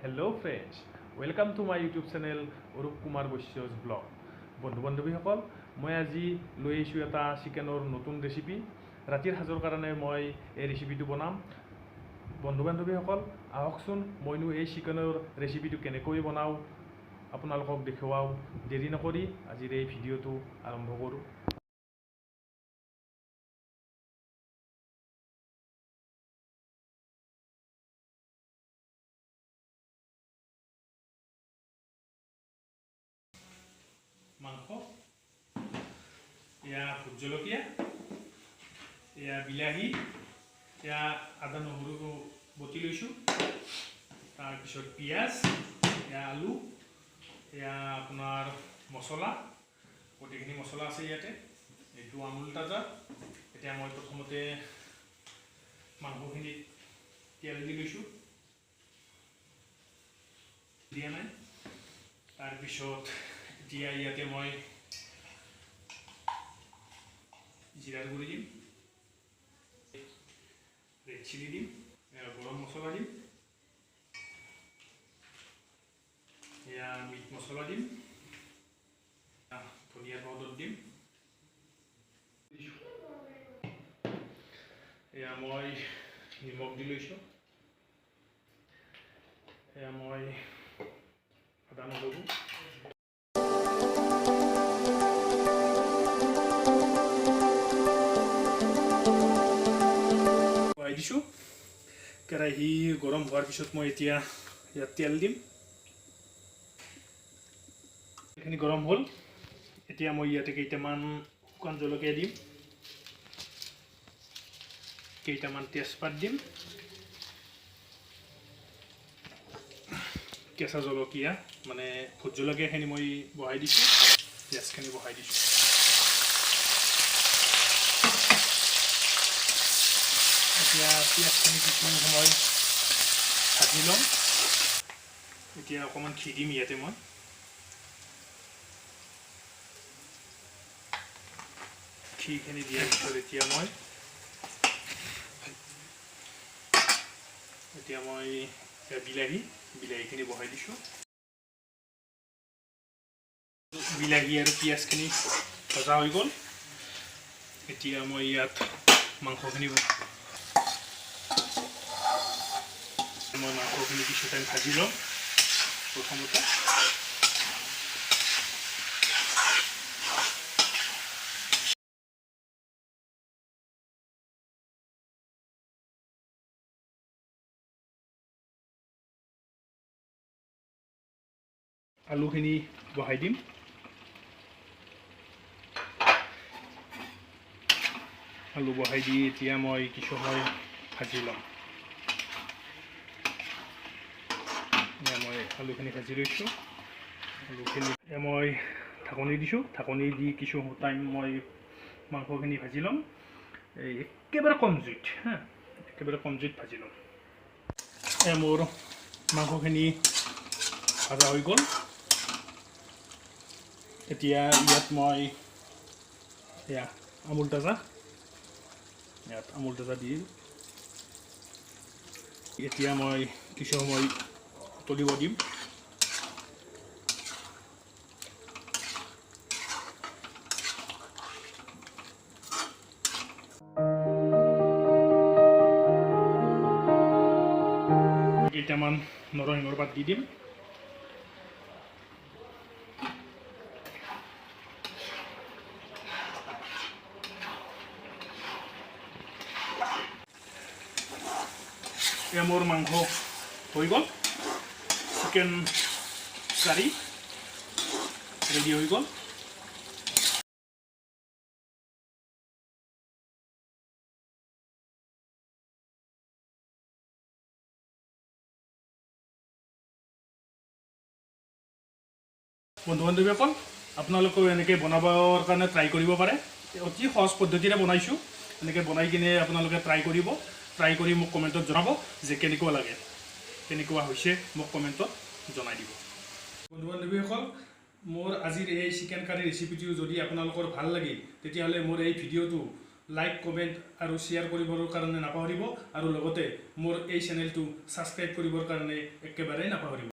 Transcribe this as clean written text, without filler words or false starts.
Hello friends, welcome to my YouTube channel Arup Kumar Boshyo's blog. বন্ধু বান্ধৱীসকল মই আজি লৈ আহিছোঁ এটা চিকেনৰ নতুন ৰেচিপি ৰাতিৰ সাজৰ কাৰণে মই এই ৰেচিপিটো বনাম বন্ধু বান্ধৱীসকল আহকচোন মইনো এই চিকেনৰ ৰেচিপিটো কেনেকৈ বনাওঁ আপোনালোকক দেখুৱাও দেৰি নকৰি আজিৰ এই ভিডিঅ'টো আৰম্ভ কৰোঁ মাংস এয়া ভোট জলকীয়া এয়া বিলাহী এয়া আদা নহৰু বটি লৈছোঁ তাৰপিছত পিঁয়াজ এয়া আলু এয়া আপোনাৰ মছলা গোটেইখিনি মছলা আছে ইয়াতে এইটো আমুল তাজা এতিয়া মই প্ৰথমতে মাংসখিনিত তেল দি লৈছোঁ দিয়া নাই তাৰপিছত এতিয়া ইয়াতে মই জিৰাৰ গুড়ি দিম ৰেড চিলি দিম গৰম মছলা দিম এয়া মিট মছলা দিম ধনিয়া পাউডাৰ দিম এয়া মই নিমখ দি লৈছোঁ এয়া মই আদা নহৰু দিছোঁ কেৰাহী গৰম হোৱাৰ পিছত মই এতিয়া ইয়াত তেল দিম এইখিনি গৰম হ'ল এতিয়া মই ইয়াতে কেইটামান শুকান জলকীয়া দিম কেইটামান তেজপাত দিম কেঁচা জলকীয়া মানে ভোট জলকীয়াখিনি মই বহাই দিছোঁ পিঁয়াজখিনি বহাই দিছোঁ এতিয়া পিঁয়াজখিনি কিছু সময় ভাজি ল'ম এতিয়া অকণমান ঘি দিম ইয়াতে মই ঘিখিনি দিয়াৰ পিছত এতিয়া মই বিলাহীখিনি বহাই দিছোঁ বিলাহী আৰু পিঁয়াজখিনি ভজা হৈ গ'ল এতিয়া মই ইয়াত মাংসখিনি কিছু টাইম ভাজি ল'ম প্ৰথমতে আলুখিনি বহাই দিম আলু বহাই দি এতিয়া মই কিছু সময় ভাজি ল'ম মই আলুখিনি ভাজি লৈছোঁ আলুখিনি মই ঢাকনি দিছোঁ ঢাকনি দি কিছু টাইম মই মাংসখিনি ভাজি ল'ম একেবাৰে কম জুইত একেবাৰে কম জুইত ভাজি ল'ম মোৰ মাংসখিনি ভাজা হৈ গ'ল এতিয়া ইয়াত মই আমুল তাজা দি এতিয়া মই কিছু সময় উতলিব দিম কেইটামান নৰসিংহৰ পাত দি দিম মোৰ মাংস হৈ গ'ল চিকেন কাৰী ৰেডি হৈ গ'ল বন্ধু বান্ধৱীসকল আপোনালোকেও এনেকৈ বনাবৰ কাৰণে ট্ৰাই কৰিব পাৰে অতি সহজ পদ্ধতিৰে বনাইছোঁ এনেকৈ বনাই কিনে আপোনালোকে ট্ৰাই কৰিব ট্ৰাই কৰি মোক কমেণ্টত জনাব যে কেনেকুৱা লাগে কেনেকুৱা হৈছে মোক কমেণ্টত জনাই দিব বন্ধু বান্ধৱীসকল মোৰ আজিৰ এই চিকেন কাৰী ৰেচিপিটো যদি আপোনালোকৰ ভাল লাগে তেতিয়াহ'লে মোৰ এই ভিডিঅ'টো লাইক কমেণ্ট আৰু শ্বেয়াৰ কৰিবৰ কাৰণে নাপাহৰিব আৰু লগতে মোৰ এই চেনেলটো ছাবস্ক্ৰাইব কৰিবৰ কাৰণে একেবাৰে নাপাহৰিব।